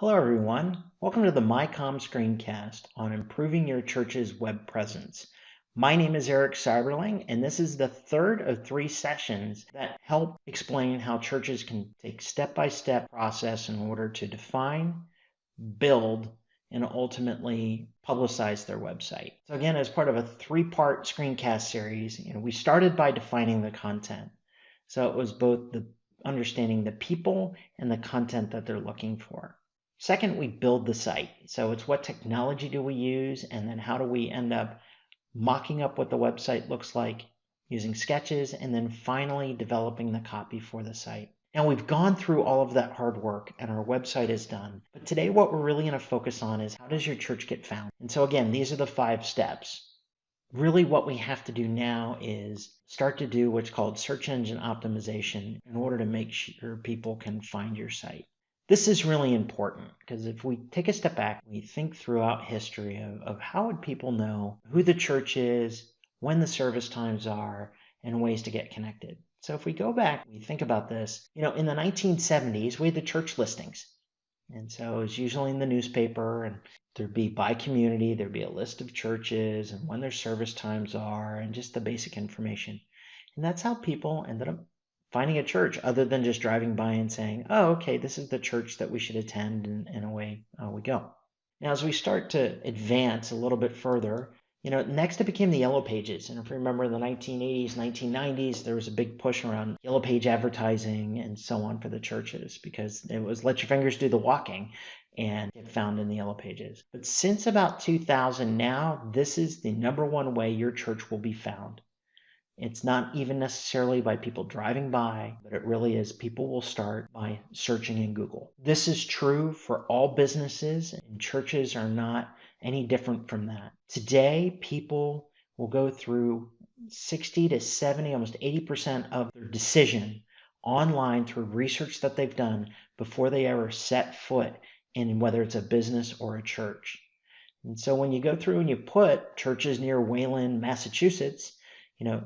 Hello, everyone. Welcome to the MyCom Screencast on improving your church's web presence. My name is Eric Cyberling, and this is the third of three sessions that help explain how churches can take step-by-step process in order to define, build, and ultimately publicize their website. So again, as part of a three-part screencast series, we started by defining the content. So it was both the understanding the people and the content that they're looking for. Second, we build the site. So it's what technology do we use, and then how do we end up mocking up what the website looks like using sketches, and then finally developing the copy for the site. Now we've gone through all of that hard work and our website is done. But today what we're really going to focus on is how does your church get found? And so again, these are the 5 steps. Really what we have to do now is start to do what's called search engine optimization in order to make sure people can find your site. This is really important because if we take a step back, we think throughout history of how would people know who the church is, when the service times are, and ways to get connected. So if we go back, we think about this, in the 1970s, we had the church listings. And so it was usually in the newspaper, and there'd be by community, there'd be a list of churches and when their service times are and just the basic information. And that's how people ended up finding a church, other than just driving by and saying, oh, okay, this is the church that we should attend, and away we go. Now, as we start to advance a little bit further, next it became the Yellow Pages. And if you remember in the 1980s, 1990s, there was a big push around Yellow Page advertising and so on for the churches because it was let your fingers do the walking and get found in the Yellow Pages. But since about 2000 now, this is the #1 way your church will be found. It's not even necessarily by people driving by, but it really is people will start by searching in Google. This is true for all businesses, and churches are not any different from that. Today, people will go through 60 to 70, almost 80% of their decision online through research that they've done before they ever set foot in whether it's a business or a church. And so when you go through and you put churches near Wayland, Massachusetts,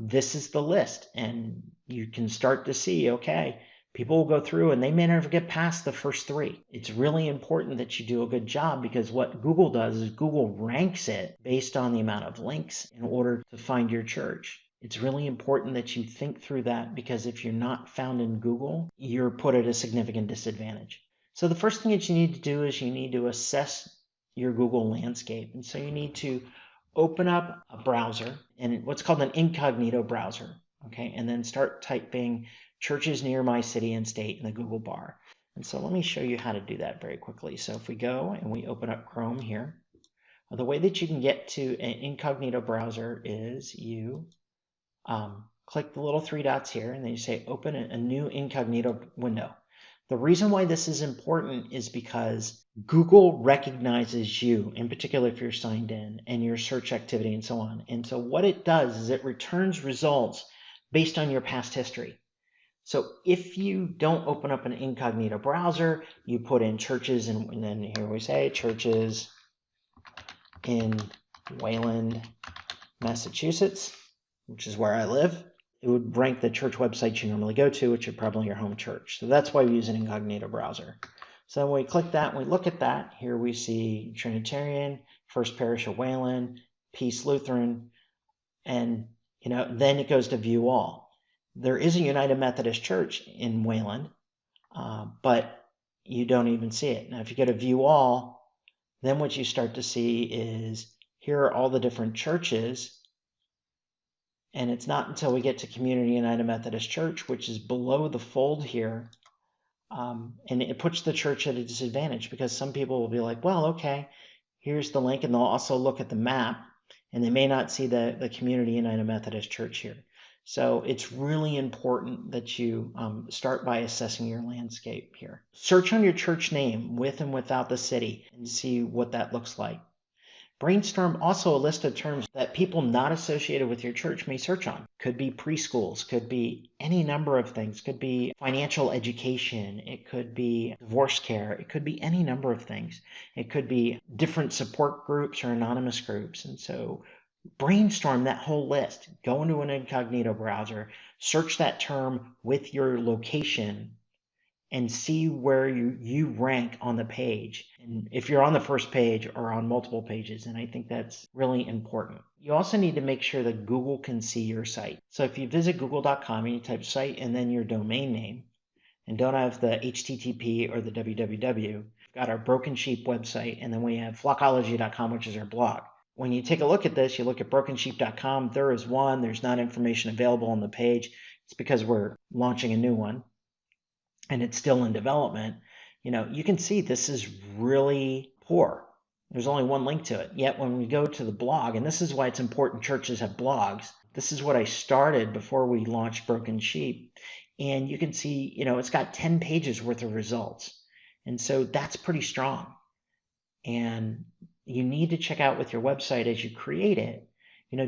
this is the list, and you can start to see, okay, people will go through and they may never get past the first 3. It's really important that you do a good job because what Google does is Google ranks it based on the amount of links in order to find your church. It's really important that you think through that because if you're not found in Google, you're put at a significant disadvantage. So the first thing that you need to do is you need to assess your Google landscape. And so you need to open up a browser and what's called an incognito browser, okay? And then start typing churches near my city and state in the Google bar. And so let me show you how to do that very quickly. So if we go and we open up Chrome here, the way that you can get to an incognito browser is you click the little 3 dots here and then you say open a new incognito window. The reason why this is important is because Google recognizes you, in particular if you're signed in, and your search activity and so on. And so what it does is it returns results based on your past history. So if you don't open up an incognito browser, you put in churches, and then here we say churches in Wayland, Massachusetts, which is where I live. It would rank the church websites you normally go to, which are probably your home church. So that's why we use an incognito browser. So when we click that and we look at that, here we see Trinitarian, First Parish of Wayland, Peace Lutheran, and then it goes to view all. There is a United Methodist Church in Wayland, but you don't even see it. Now if you go to view all, then what you start to see is here are all the different churches. And it's not until we get to Community United Methodist Church, which is below the fold here, and it puts the church at a disadvantage because some people will be like, well, okay, here's the link, and they'll also look at the map, and they may not see the Community United Methodist Church here. So it's really important that you start by assessing your landscape here. Search on your church name with and without the city and see what that looks like. Brainstorm also a list of terms that people not associated with your church may search on. Could be preschools, could be any number of things, could be financial education, it could be divorce care, it could be any number of things. It could be different support groups or anonymous groups. And so brainstorm that whole list. Go into an incognito browser, search that term with your location, and see where you rank on the page, and if you're on the first page or on multiple pages. And I think that's really important. You also need to make sure that Google can see your site. So if you visit google.com and you type site and then your domain name, and don't have the HTTP or the www, we've got our Broken Sheep website, and then we have flockology.com, which is our blog. When you take a look at this, you look at brokensheep.com, there is one, there's not information available on the page. It's because we're launching a new one and it's still in development. You can see this is really poor. There's only one link to it. Yet when we go to the blog, and this is why it's important churches have blogs. This is what I started before we launched Broken Sheep. And you can see, it's got 10 pages worth of results. And so that's pretty strong. And you need to check out with your website as you create it,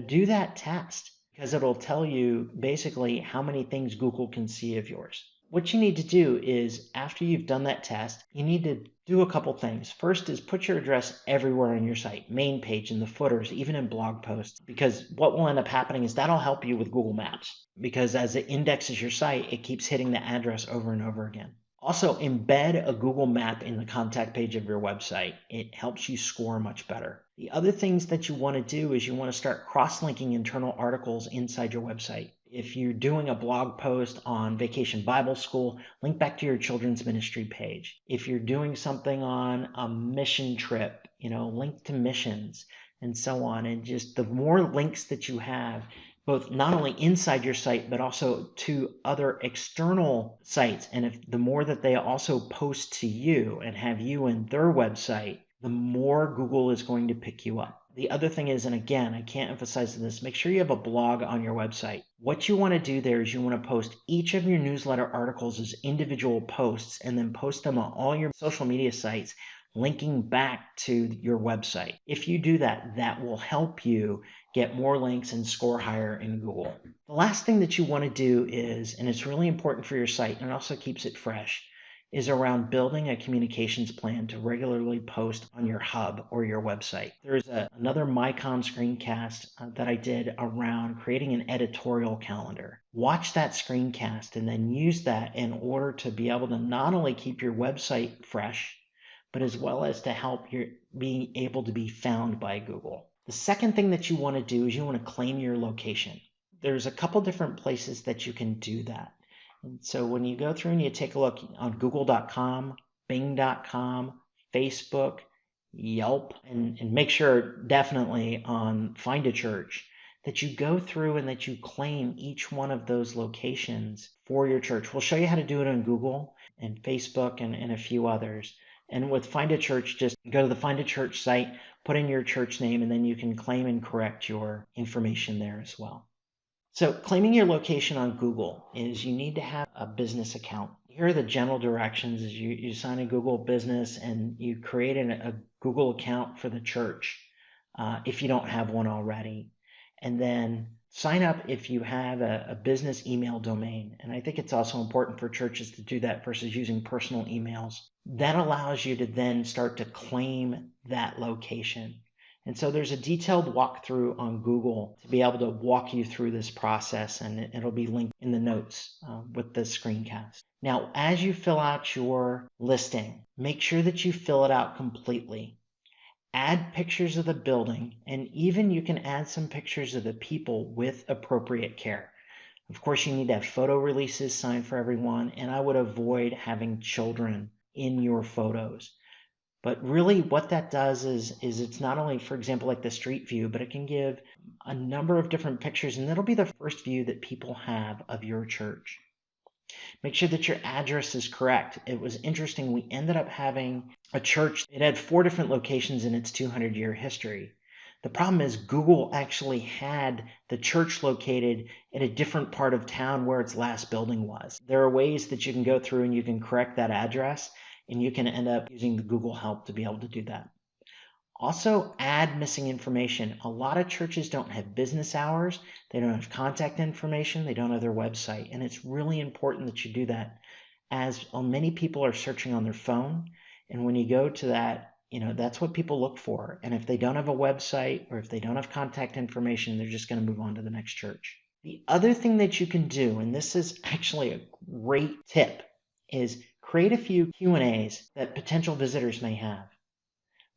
do that test, because it'll tell you basically how many things Google can see of yours. What you need to do is, after you've done that test, you need to do a couple things. First is put your address everywhere on your site, main page, in the footers, even in blog posts, because what will end up happening is that'll help you with Google Maps, because as it indexes your site, it keeps hitting the address over and over again. Also, embed a Google map in the contact page of your website. It helps you score much better. The other things that you want to do is you want to start cross-linking internal articles inside your website. If you're doing a blog post on Vacation Bible School, link back to your children's ministry page. If you're doing something on a mission trip, link to missions and so on. And just the more links that you have, both not only inside your site, but also to other external sites. And if the more that they also post to you and have you in their website, the more Google is going to pick you up. The other thing is, and again, I can't emphasize this, make sure you have a blog on your website. What you want to do there is you want to post each of your newsletter articles as individual posts, and then post them on all your social media sites, linking back to your website. If you do that, that will help you get more links and score higher in Google. The last thing that you want to do is, and it's really important for your site and it also keeps it fresh, is around building a communications plan to regularly post on your hub or your website. There's another MyCom screencast that I did around creating an editorial calendar. Watch that screencast and then use that in order to be able to not only keep your website fresh, but as well as to help your being able to be found by Google. The second thing that you want to do is you want to claim your location. There's a couple different places that you can do that. And so when you go through and you take a look on google.com, bing.com, Facebook, Yelp, and make sure definitely on Find a Church that you go through and that you claim each one of those locations for your church. We'll show you how to do it on Google and Facebook and a few others. And with Find a Church, just go to the Find a Church site, put in your church name, and then you can claim and correct your information there as well. So claiming your location on Google is you need to have a business account. Here are the general directions: is you sign a Google business and you create a Google account for the church if you don't have one already. And then sign up if you have a business email domain. And I think it's also important for churches to do that versus using personal emails. That allows you to then start to claim that location. And so there's a detailed walkthrough on Google to be able to walk you through this process, and it'll be linked in the notes with the screencast. Now, as you fill out your listing, make sure that you fill it out completely. Add pictures of the building, and even you can add some pictures of the people with appropriate care. Of course, you need to have photo releases signed for everyone, and I would avoid having children in your photos. But really what that does is it's not only, for example, like the street view, but it can give a number of different pictures, and that'll be the first view that people have of your church. Make sure that your address is correct. It was interesting. We ended up having a church. It had 4 different locations in its 200-year history. The problem is Google actually had the church located in a different part of town where its last building was. There are ways that you can go through and you can correct that address, and you can end up using the Google help to be able to do that. Also, add missing information. A lot of churches don't have business hours. They don't have contact information. They don't have their website. And it's really important that you do that, as many people are searching on their phone. And when you go to that, that's what people look for. And if they don't have a website or if they don't have contact information, they're just going to move on to the next church. The other thing that you can do, and this is actually a great tip, is create a few Q&As that potential visitors may have.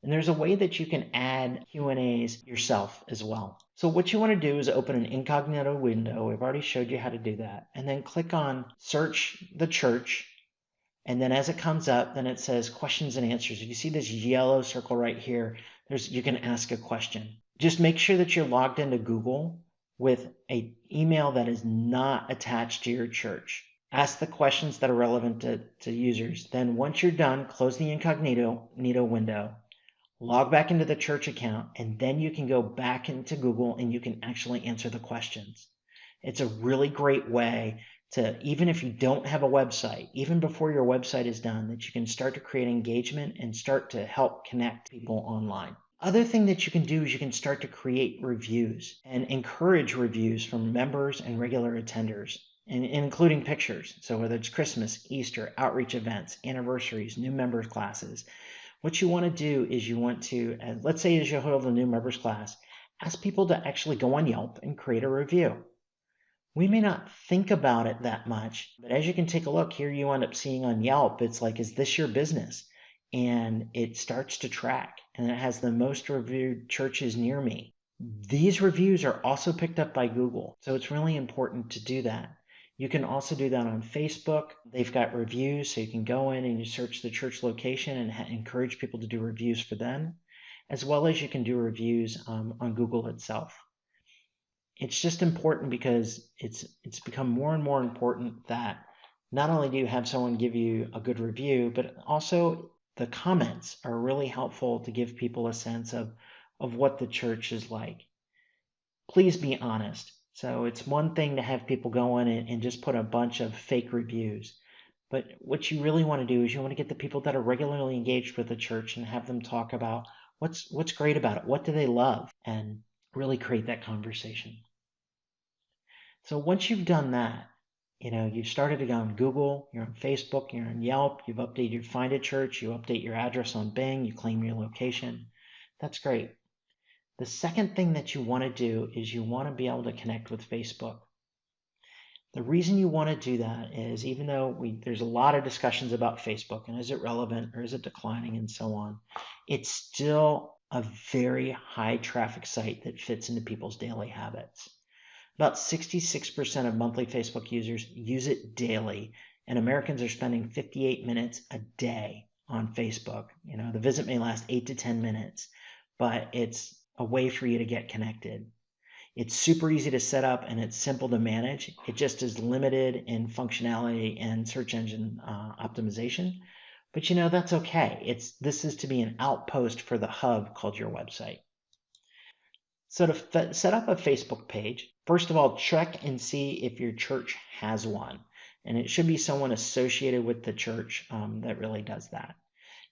And there's a way that you can add Q&As yourself as well. So what you want to do is open an incognito window. We've already showed you how to do that. And then click on Search the Church. And then as it comes up, then it says questions and answers. If you see this yellow circle right here, you can ask a question. Just make sure that you're logged into Google with an email that is not attached to your church. Ask the questions that are relevant to users. Then once you're done, close the incognito window, log back into the church account, and then you can go back into Google and you can actually answer the questions. It's a really great way to, even if you don't have a website, even before your website is done, that you can start to create engagement and start to help connect people online. Other thing that you can do is you can start to create reviews and encourage reviews from members and regular attenders, and including pictures. So whether it's Christmas, Easter, outreach events, anniversaries, new members classes, what you want to do is you want to, let's say as you hold a new members class, ask people to actually go on Yelp and create a review. We may not think about it that much, but as you can take a look here, you end up seeing on Yelp, it's like, is this your business? And it starts to track, and it has the most reviewed churches near me. These reviews are also picked up by Google, so it's really important to do that. You can also do that on Facebook. They've got reviews, so you can go in and you search the church location and encourage people to do reviews for them, as well as you can do reviews on Google itself. It's just important because it's become more and more important that not only do you have someone give you a good review, but also the comments are really helpful to give people a sense of what the church is like. Please be honest. So it's one thing to have people go in and just put a bunch of fake reviews. But what you really want to do is you want to get the people that are regularly engaged with the church and have them talk about what's great about it, what do they love, and really create that conversation. So once you've done that, you've started to go on Google, you're on Facebook, you're on Yelp, you've updated your Find a Church, you update your address on Bing, you claim your location. That's great. The second thing that you want to do is you want to be able to connect with Facebook. The reason you want to do that is even though there's a lot of discussions about Facebook and is it relevant or is it declining and so on, it's still a very high traffic site that fits into people's daily habits. About 66% of monthly Facebook users use it daily, and Americans are spending 58 minutes a day on Facebook. The visit may last 8 to 10 minutes, but it's a way for you to get connected. It's super easy to set up and it's simple to manage. It just is limited in functionality and search engine optimization, but that's okay. This is to be an outpost for the hub called your website. So to set up a Facebook page, first of all, check and see if your church has one. And it should be someone associated with the church that really does that.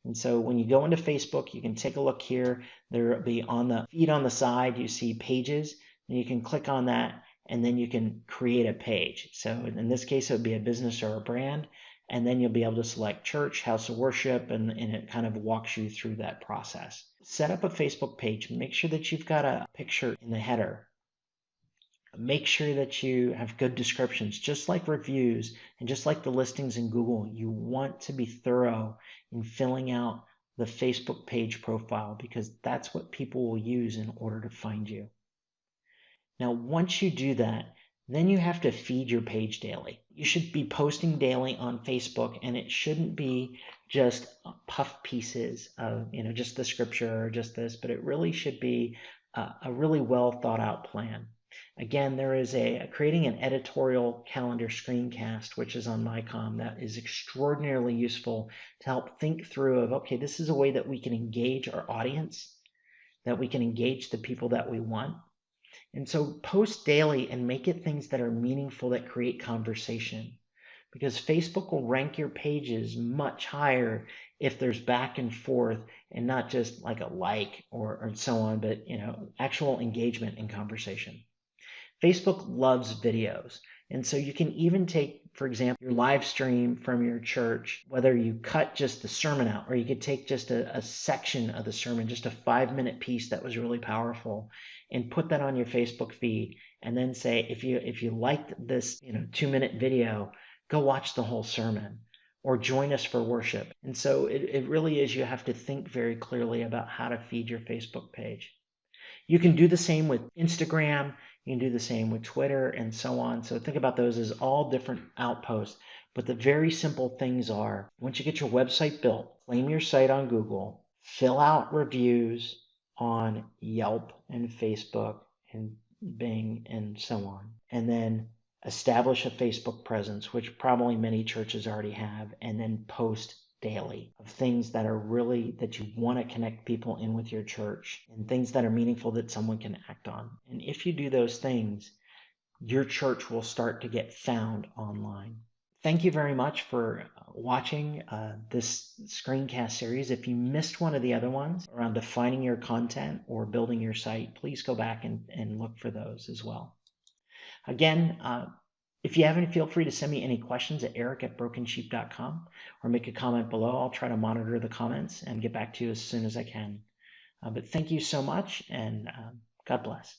And so when you go into Facebook, you can take a look here. There will be on the feed on the side, you see pages, and you can click on that, and then you can create a page. So in this case, it would be a business or a brand, and then you'll be able to select church, house of worship, and it kind of walks you through that process. Set up a Facebook page. Make sure that you've got a picture in the header. Make sure that you have good descriptions, just like reviews and just like the listings in Google. You want to be thorough in filling out the Facebook page profile because that's what people will use in order to find you. Now, once you do that, then you have to feed your page daily. You should be posting daily on Facebook, and it shouldn't be just puff pieces of, just the scripture or just this, but it really should be a really well thought out plan. Again, there is creating an editorial calendar screencast, which is on MyCom, that is extraordinarily useful to help think through of, okay, this is a way that we can engage our audience, that we can engage the people that we want. And so post daily and make it things that are meaningful, that create conversation, because Facebook will rank your pages much higher if there's back and forth and not just like a like or so on, but actual engagement and conversation. Facebook loves videos. And so you can even take, for example, your live stream from your church, whether you cut just the sermon out, or you could take just a section of the sermon, just a 5-minute piece that was really powerful, and put that on your Facebook feed, and then say, if you liked this 2-minute video, go watch the whole sermon. or join us for worship. And so it really is, you have to think very clearly about how to feed your Facebook page. You can do the same with Instagram. You can do the same with Twitter and so on. So think about those as all different outposts. But the very simple things are, once you get your website built, claim your site on Google, fill out reviews on Yelp and Facebook and Bing and so on, and then establish a Facebook presence, which probably many churches already have, and then post daily of things that are really that you want to connect people in with your church and things that are meaningful that someone can act on. And if you do those things, your church will start to get found online. Thank you very much for watching this screencast series. If you missed one of the other ones around defining your content or building your site, please go back and look for those as well. Again, if you have any, feel free to send me any questions at eric@brokensheep.com or make a comment below. I'll try to monitor the comments and get back to you as soon as I can. But thank you so much, and God bless.